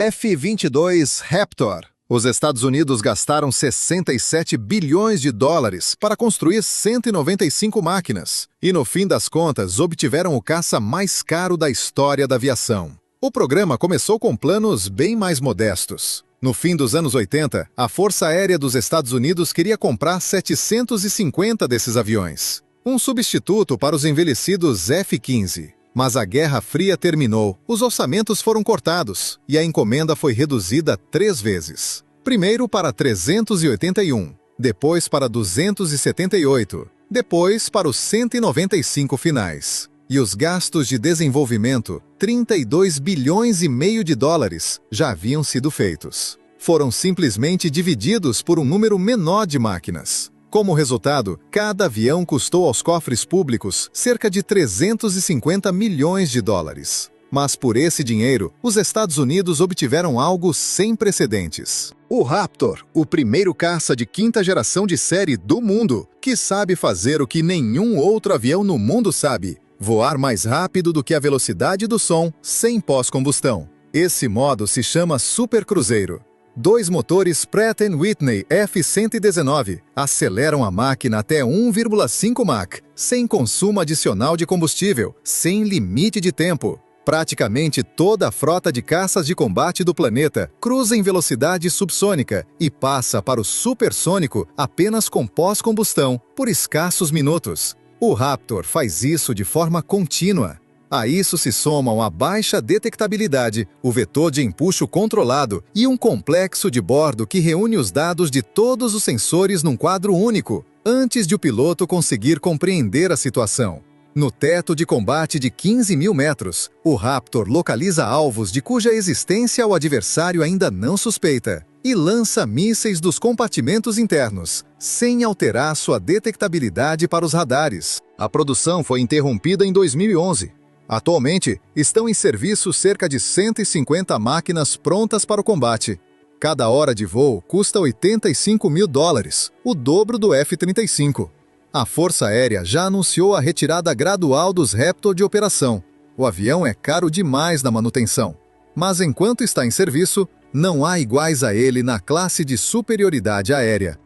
F-22 Raptor. Os Estados Unidos gastaram 67 bilhões de dólares para construir 195 máquinas e, no fim das contas, obtiveram o caça mais caro da história da aviação. O programa começou com planos bem mais modestos. No fim dos anos 80, a Força Aérea dos Estados Unidos queria comprar 750 desses aviões, um substituto para os envelhecidos F-15. Mas a Guerra Fria terminou, os orçamentos foram cortados e a encomenda foi reduzida 3 vezes. Primeiro para 381, depois para 278, depois para os 195 finais. E os gastos de desenvolvimento, 32 bilhões e meio de dólares, já haviam sido feitos. Foram simplesmente divididos por um número menor de máquinas. Como resultado, cada avião custou aos cofres públicos cerca de 350 milhões de dólares. Mas por esse dinheiro, os Estados Unidos obtiveram algo sem precedentes. O Raptor, o primeiro caça de 5ª geração de série do mundo, que sabe fazer o que nenhum outro avião no mundo sabe: voar mais rápido do que a velocidade do som, sem pós-combustão. Esse modo se chama supercruzeiro. 2 motores Pratt & Whitney F119 aceleram a máquina até 1,5 Mach, sem consumo adicional de combustível, sem limite de tempo. Praticamente toda a frota de caças de combate do planeta cruza em velocidade subsônica e passa para o supersônico apenas com pós-combustão, por escassos minutos. O Raptor faz isso de forma contínua. A isso se somam a baixa detectabilidade, o vetor de empuxo controlado e um complexo de bordo que reúne os dados de todos os sensores num quadro único, antes de o piloto conseguir compreender a situação. No teto de combate de 15 mil metros, o Raptor localiza alvos de cuja existência o adversário ainda não suspeita e lança mísseis dos compartimentos internos, sem alterar sua detectabilidade para os radares. A produção foi interrompida em 2011. Atualmente, estão em serviço cerca de 150 máquinas prontas para o combate. Cada hora de voo custa 85 mil dólares, o dobro do F-35. A Força Aérea já anunciou a retirada gradual dos Raptor de operação. O avião é caro demais na manutenção. Mas enquanto está em serviço, não há iguais a ele na classe de superioridade aérea.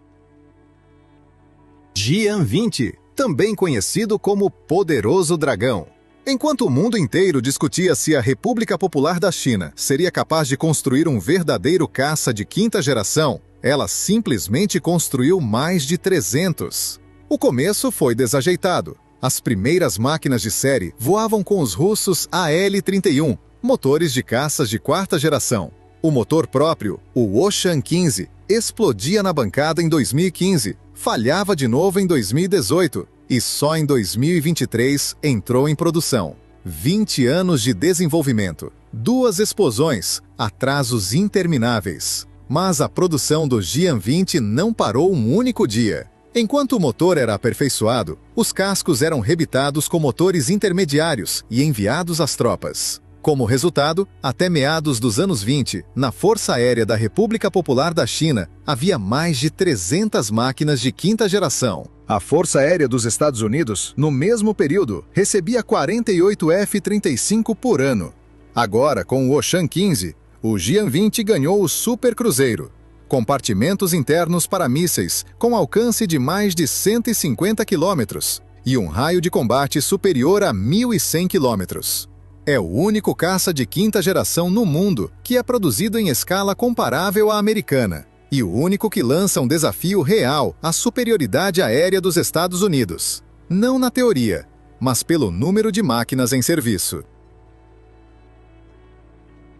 Jian-20, também conhecido como Poderoso Dragão. Enquanto o mundo inteiro discutia se a República Popular da China seria capaz de construir um verdadeiro caça de 5ª geração, ela simplesmente construiu mais de 300. O começo foi desajeitado. As primeiras máquinas de série voavam com os russos AL-31, motores de caças de 4ª geração. O motor próprio, o Oshun-15, explodia na bancada em 2015, falhava de novo em 2018 e só em 2023 entrou em produção. 20 anos de desenvolvimento, 2 explosões, atrasos intermináveis. Mas a produção do Jian-20 não parou um único dia. Enquanto o motor era aperfeiçoado, os cascos eram rebitados com motores intermediários e enviados às tropas. Como resultado, até meados dos anos 20, na Força Aérea da República Popular da China, havia mais de 300 máquinas de 5ª geração. A Força Aérea dos Estados Unidos, no mesmo período, recebia 48 F-35 por ano. Agora, com o Oshun-15, o Jian-20 ganhou o supercruzeiro. Compartimentos internos para mísseis, com alcance de mais de 150 quilômetros, e um raio de combate superior a 1.100 quilômetros. É o único caça de 5ª geração no mundo que é produzido em escala comparável à americana, e o único que lança um desafio real à superioridade aérea dos Estados Unidos. Não na teoria, mas pelo número de máquinas em serviço.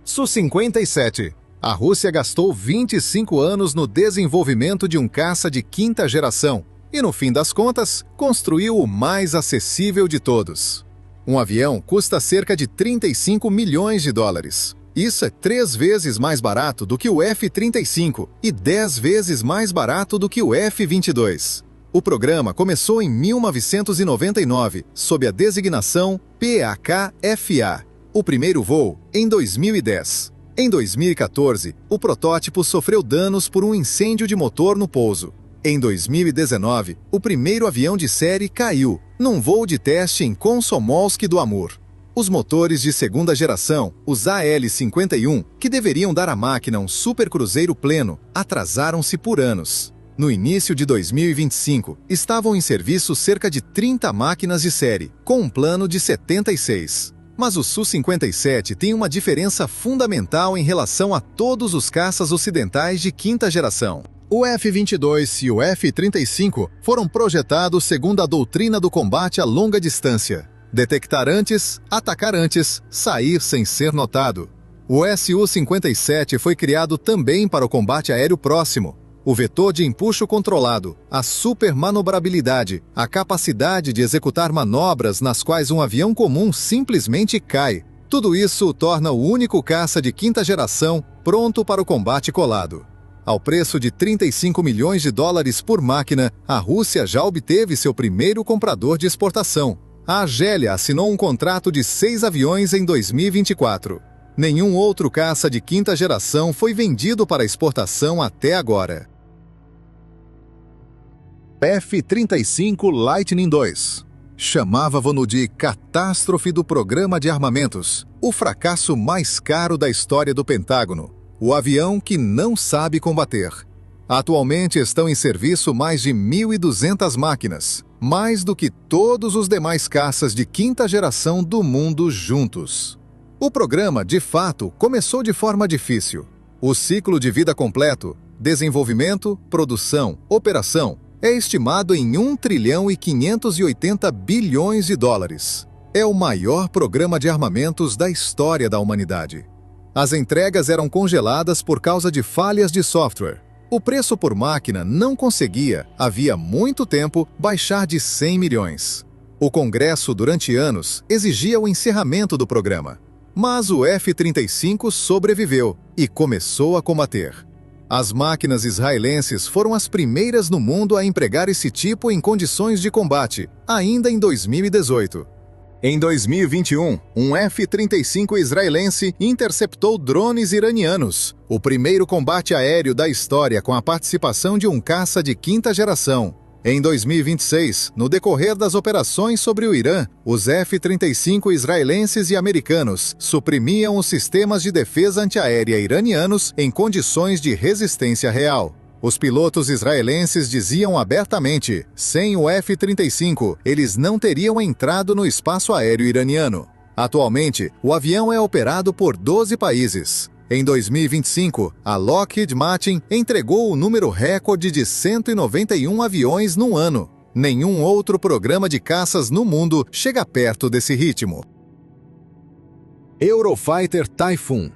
Su-57. A Rússia gastou 25 anos no desenvolvimento de um caça de 5ª geração e, no fim das contas, construiu o mais acessível de todos. Um avião custa cerca de 35 milhões de dólares. Isso é 3 vezes mais barato do que o F-35 e 10 vezes mais barato do que o F-22. O programa começou em 1999, sob a designação PAK-FA. O primeiro voo, em 2010. Em 2014, o protótipo sofreu danos por um incêndio de motor no pouso. Em 2019, o primeiro avião de série caiu, num voo de teste em Komsomolsk do Amur. Os motores de segunda geração, os AL-51, que deveriam dar à máquina um supercruzeiro pleno, atrasaram-se por anos. No início de 2025, estavam em serviço cerca de 30 máquinas de série, com um plano de 76. Mas o Su-57 tem uma diferença fundamental em relação a todos os caças ocidentais de quinta geração. O F-22 e o F-35 foram projetados segundo a doutrina do combate a longa distância: detectar antes, atacar antes, sair sem ser notado. O Su-57 foi criado também para o combate aéreo próximo. O vetor de empuxo controlado, a supermanobrabilidade, a capacidade de executar manobras nas quais um avião comum simplesmente cai. Tudo isso o torna o único caça de quinta geração pronto para o combate colado. Ao preço de 35 milhões de dólares por máquina, a Rússia já obteve seu primeiro comprador de exportação. A Argélia assinou um contrato de 6 aviões em 2024. Nenhum outro caça de quinta geração foi vendido para exportação até agora. F-35 Lightning II. Chamavam-no de catástrofe do programa de armamentos, o fracasso mais caro da história do Pentágono, o avião que não sabe combater. Atualmente estão em serviço mais de 1.200 máquinas, mais do que todos os demais caças de quinta geração do mundo juntos. O programa, de fato, começou de forma difícil. O ciclo de vida completo, desenvolvimento, produção, operação, é estimado em 1 trilhão e 580 bilhões de dólares. É o maior programa de armamentos da história da humanidade. As entregas eram congeladas por causa de falhas de software. O preço por máquina não conseguia, havia muito tempo, baixar de 100 milhões. O Congresso, durante anos, exigia o encerramento do programa. Mas o F-35 sobreviveu e começou a combater. As máquinas israelenses foram as primeiras no mundo a empregar esse tipo em condições de combate, ainda em 2018. Em 2021, um F-35 israelense interceptou drones iranianos, o primeiro combate aéreo da história com a participação de um caça de quinta geração. Em 2026, no decorrer das operações sobre o Irã, os F-35 israelenses e americanos suprimiam os sistemas de defesa antiaérea iranianos em condições de resistência real. Os pilotos israelenses diziam abertamente: sem o F-35, eles não teriam entrado no espaço aéreo iraniano. Atualmente, o avião é operado por 12 países. Em 2025, a Lockheed Martin entregou o número recorde de 191 aviões no ano. Nenhum outro programa de caças no mundo chega perto desse ritmo. Eurofighter Typhoon.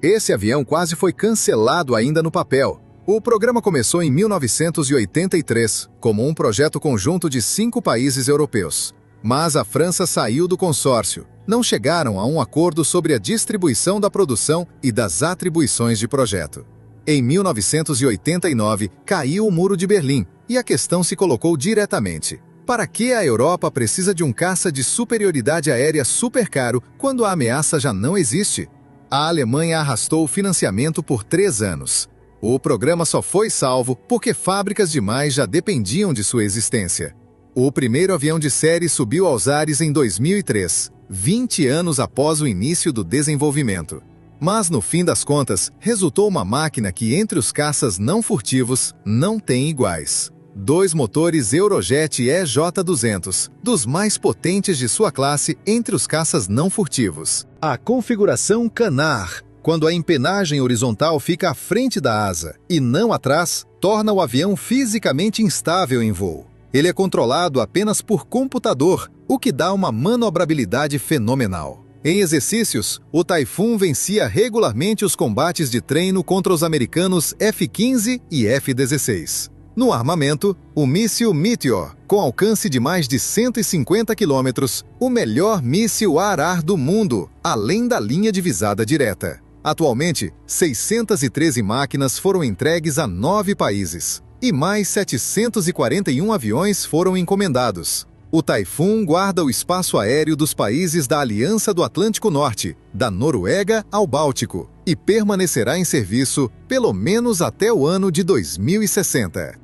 Esse avião quase foi cancelado ainda no papel. O programa começou em 1983, como um projeto conjunto de 5 países europeus. Mas a França saiu do consórcio. Não chegaram a um acordo sobre a distribuição da produção e das atribuições de projeto. Em 1989, caiu o Muro de Berlim e a questão se colocou diretamente: para que a Europa precisa de um caça de superioridade aérea super caro quando a ameaça já não existe? A Alemanha arrastou o financiamento por 3 anos. O programa só foi salvo porque fábricas demais já dependiam de sua existência. O primeiro avião de série subiu aos ares em 2003, 20 anos após o início do desenvolvimento. Mas, no fim das contas, resultou uma máquina que, entre os caças não furtivos, não tem iguais. 2 motores Eurojet EJ-200, dos mais potentes de sua classe entre os caças não furtivos. A configuração Canard, quando a empenagem horizontal fica à frente da asa e não atrás, torna o avião fisicamente instável em voo. Ele é controlado apenas por computador, o que dá uma manobrabilidade fenomenal. Em exercícios, o Typhoon vencia regularmente os combates de treino contra os americanos F-15 e F-16. No armamento, o míssil Meteor, com alcance de mais de 150 quilômetros, o melhor míssil ar-ar do mundo, além da linha de visada direta. Atualmente, 613 máquinas foram entregues a 9 países. E mais 741 aviões foram encomendados. O Typhoon guarda o espaço aéreo dos países da Aliança do Atlântico Norte, da Noruega ao Báltico, e permanecerá em serviço pelo menos até o ano de 2060.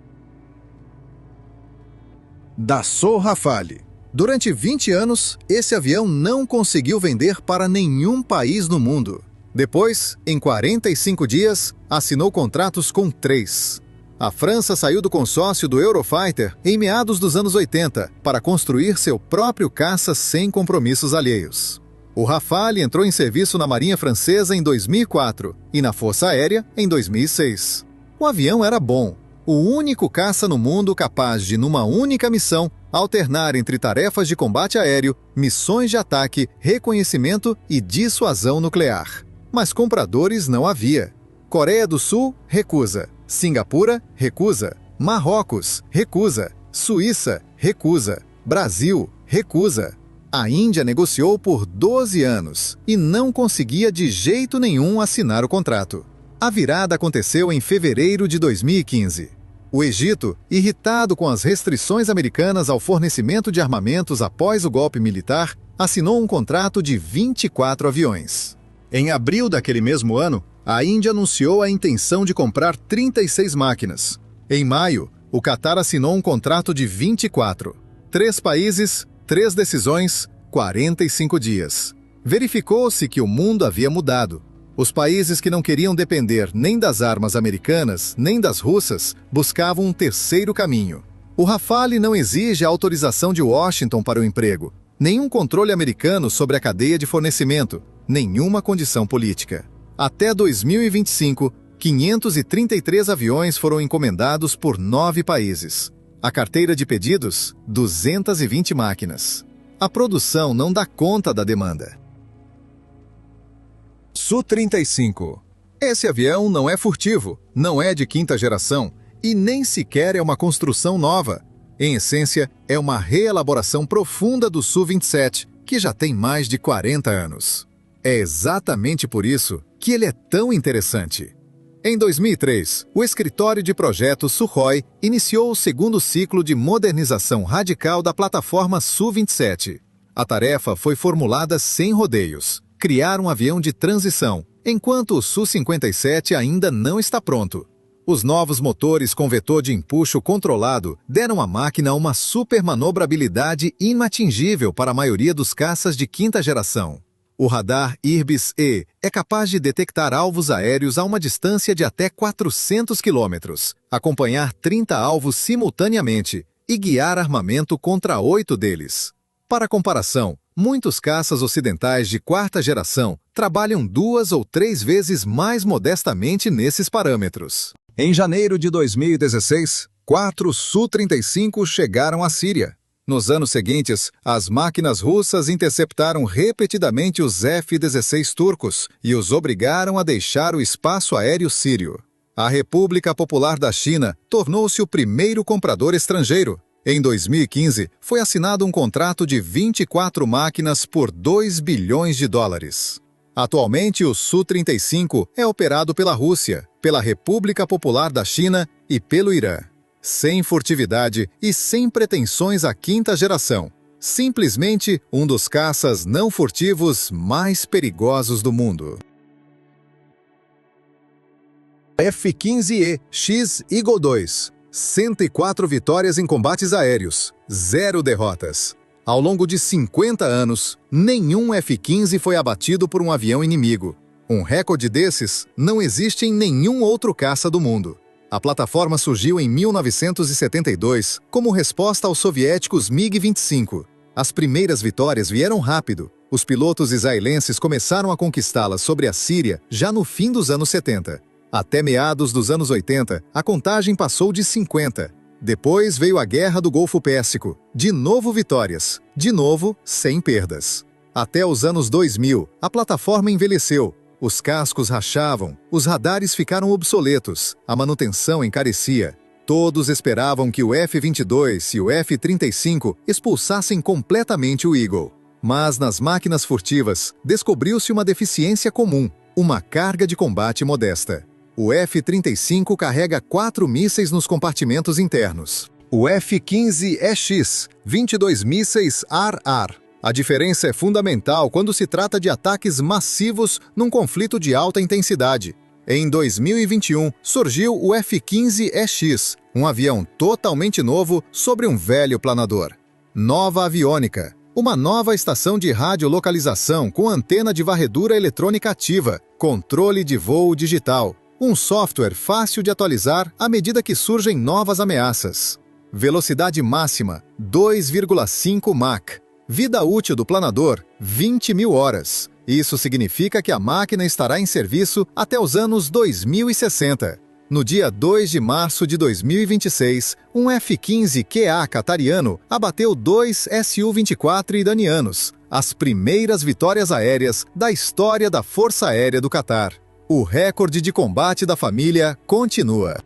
Dassault Rafale. Durante 20 anos, esse avião não conseguiu vender para nenhum país no mundo. Depois, em 45 dias, assinou contratos com 3. A França saiu do consórcio do Eurofighter em meados dos anos 80 para construir seu próprio caça sem compromissos alheios. O Rafale entrou em serviço na Marinha Francesa em 2004 e na Força Aérea em 2006. O avião era bom, o único caça no mundo capaz de, numa única missão, alternar entre tarefas de combate aéreo, missões de ataque, reconhecimento e dissuasão nuclear. Mas compradores não havia. Coreia do Sul, recusa. Singapura, recusa. Marrocos, recusa. Suíça, recusa. Brasil, recusa. A Índia negociou por 12 anos e não conseguia de jeito nenhum assinar o contrato. A virada aconteceu em fevereiro de 2015. O Egito, irritado com as restrições americanas ao fornecimento de armamentos após o golpe militar, assinou um contrato de 24 aviões. Em abril daquele mesmo ano, a Índia anunciou a intenção de comprar 36 máquinas. Em maio, o Catar assinou um contrato de 24. 3 países, 3 decisões, 45 dias. Verificou-se que o mundo havia mudado. Os países que não queriam depender nem das armas americanas, nem das russas, buscavam um terceiro caminho. O Rafale não exige a autorização de Washington para o emprego, nenhum controle americano sobre a cadeia de fornecimento, nenhuma condição política. Até 2025, 533 aviões foram encomendados por 9 países. A carteira de pedidos, 220 máquinas. A produção não dá conta da demanda. Su-35. Esse avião não é furtivo, não é de quinta geração e nem sequer é uma construção nova. Em essência, é uma reelaboração profunda do Su-27, que já tem mais de 40 anos. É exatamente por isso que ele é tão interessante. Em 2003, o escritório de projetos Sukhoi iniciou o segundo ciclo de modernização radical da plataforma Su-27. A tarefa foi formulada sem rodeios: criar um avião de transição, enquanto o Su-57 ainda não está pronto. Os novos motores com vetor de empuxo controlado deram à máquina uma supermanobrabilidade inatingível para a maioria dos caças de quinta geração. O radar Irbis-E é capaz de detectar alvos aéreos a uma distância de até 400 km, acompanhar 30 alvos simultaneamente e guiar armamento contra 8 deles. Para comparação, muitos caças ocidentais de quarta geração trabalham 2 ou 3 vezes mais modestamente nesses parâmetros. Em janeiro de 2016, 4 Su-35 chegaram à Síria. Nos anos seguintes, as máquinas russas interceptaram repetidamente os F-16 turcos e os obrigaram a deixar o espaço aéreo sírio. A República Popular da China tornou-se o primeiro comprador estrangeiro. Em 2015, foi assinado um contrato de 24 máquinas por 2 bilhões de dólares. Atualmente, o Su-35 é operado pela Rússia, pela República Popular da China e pelo Irã. Sem furtividade e sem pretensões à quinta geração. Simplesmente um dos caças não furtivos mais perigosos do mundo. F-15E X Eagle II. 104 vitórias em combates aéreos, 0 derrotas. Ao longo de 50 anos, nenhum F-15 foi abatido por um avião inimigo. Um recorde desses não existe em nenhum outro caça do mundo. A plataforma surgiu em 1972 como resposta aos soviéticos MiG-25. As primeiras vitórias vieram rápido. Os pilotos israelenses começaram a conquistá-las sobre a Síria já no fim dos anos 70. Até meados dos anos 80, a contagem passou de 50. Depois veio a Guerra do Golfo Pérsico. De novo vitórias. De novo, sem perdas. Até os anos 2000, a plataforma envelheceu. Os cascos rachavam, os radares ficaram obsoletos, a manutenção encarecia. Todos esperavam que o F-22 e o F-35 expulsassem completamente o Eagle. Mas nas máquinas furtivas, descobriu-se uma deficiência comum, uma carga de combate modesta. O F-35 carrega 4 mísseis nos compartimentos internos. O F-15EX, 22 mísseis AR-AR. A diferença é fundamental quando se trata de ataques massivos num conflito de alta intensidade. Em 2021, surgiu o F-15EX, um avião totalmente novo sobre um velho planador. Nova Aviônica, uma nova estação de radiolocalização com antena de varredura eletrônica ativa, controle de voo digital, um software fácil de atualizar à medida que surgem novas ameaças. Velocidade máxima, 2,5 Mach. Vida útil do planador, 20.000 horas. Isso significa que a máquina estará em serviço até os anos 2060. No dia 2 de março de 2026, um F-15QA qatariano abateu 2 Su-24 iranianos, as primeiras vitórias aéreas da história da Força Aérea do Catar. O recorde de combate da família continua.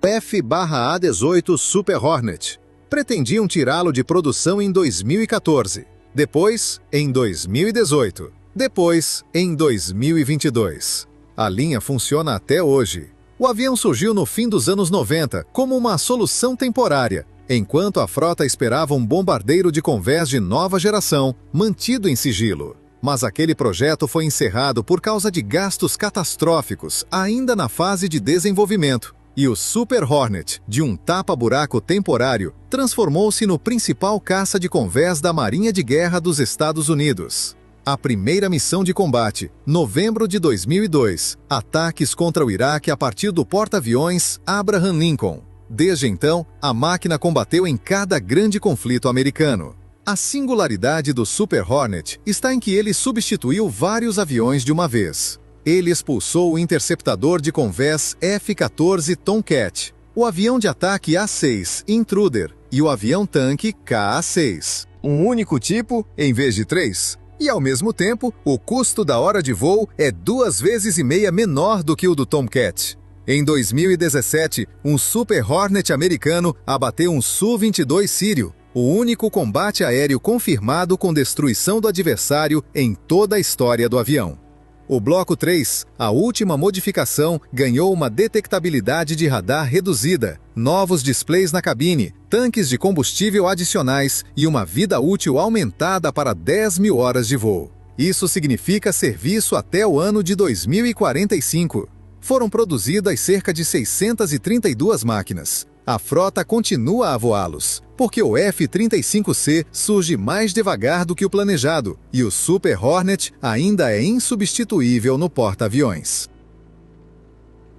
F/A-18 Super Hornet. Pretendiam tirá-lo de produção em 2014, depois em 2018, depois em 2022. A linha funciona até hoje. O avião surgiu no fim dos anos 90 como uma solução temporária, enquanto a frota esperava um bombardeiro de convés de nova geração, mantido em sigilo. Mas aquele projeto foi encerrado por causa de gastos catastróficos, ainda na fase de desenvolvimento. E o Super Hornet, de um tapa-buraco temporário, transformou-se no principal caça de convés da Marinha de Guerra dos Estados Unidos. A primeira missão de combate, novembro de 2002, ataques contra o Iraque a partir do porta-aviões Abraham Lincoln. Desde então, a máquina combateu em cada grande conflito americano. A singularidade do Super Hornet está em que ele substituiu vários aviões de uma vez. Ele expulsou o interceptador de convés F-14 Tomcat, o avião de ataque A-6 Intruder e o avião-tanque Ka-6. Um único tipo em vez de 3. E, ao mesmo tempo, o custo da hora de voo é 2,5 vezes menor do que o do Tomcat. Em 2017, um Super Hornet americano abateu um Su-22 sírio, o único combate aéreo confirmado com destruição do adversário em toda a história do avião. O Bloco 3, a última modificação, ganhou uma detectabilidade de radar reduzida, novos displays na cabine, tanques de combustível adicionais e uma vida útil aumentada para 10.000 horas de voo. Isso significa serviço até o ano de 2045. Foram produzidas cerca de 632 máquinas. A frota continua a voá-los, porque o F-35C surge mais devagar do que o planejado e o Super Hornet ainda é insubstituível no porta-aviões.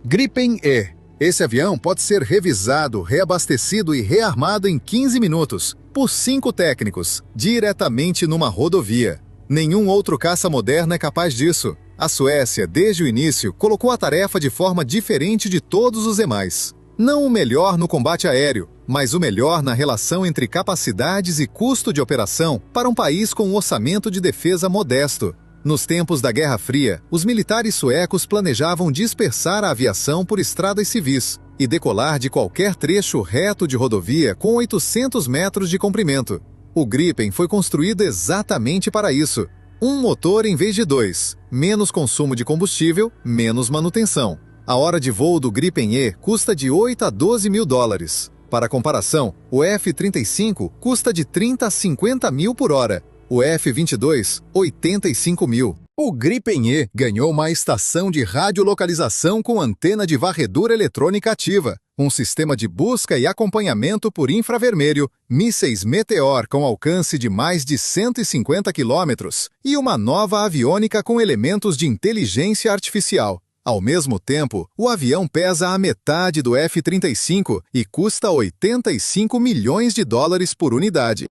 Gripen E. Esse avião pode ser revisado, reabastecido e rearmado em 15 minutos, por 5 técnicos, diretamente numa rodovia. Nenhum outro caça moderno é capaz disso. A Suécia, desde o início, colocou a tarefa de forma diferente de todos os demais. Não o melhor no combate aéreo, mas o melhor na relação entre capacidades e custo de operação para um país com um orçamento de defesa modesto. Nos tempos da Guerra Fria, os militares suecos planejavam dispersar a aviação por estradas civis e decolar de qualquer trecho reto de rodovia com 800 metros de comprimento. O Gripen foi construído exatamente para isso. Um motor em vez de 2, menos consumo de combustível, menos manutenção. A hora de voo do Gripen E custa de 8 a 12 mil dólares. Para comparação, o F-35 custa de 30 a 50 mil por hora. O F-22, 85 mil. O Gripen E ganhou uma estação de radiolocalização com antena de varredura eletrônica ativa, um sistema de busca e acompanhamento por infravermelho, mísseis Meteor com alcance de mais de 150 quilômetros e uma nova aviônica com elementos de inteligência artificial. Ao mesmo tempo, o avião pesa a metade do F-35 e custa 85 milhões de dólares por unidade.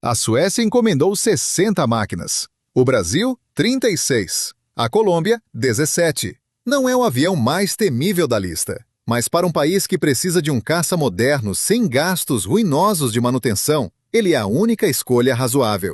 A Suécia encomendou 60 máquinas. O Brasil, 36. A Colômbia, 17. Não é o avião mais temível da lista, mas para um país que precisa de um caça moderno sem gastos ruinosos de manutenção, ele é a única escolha razoável.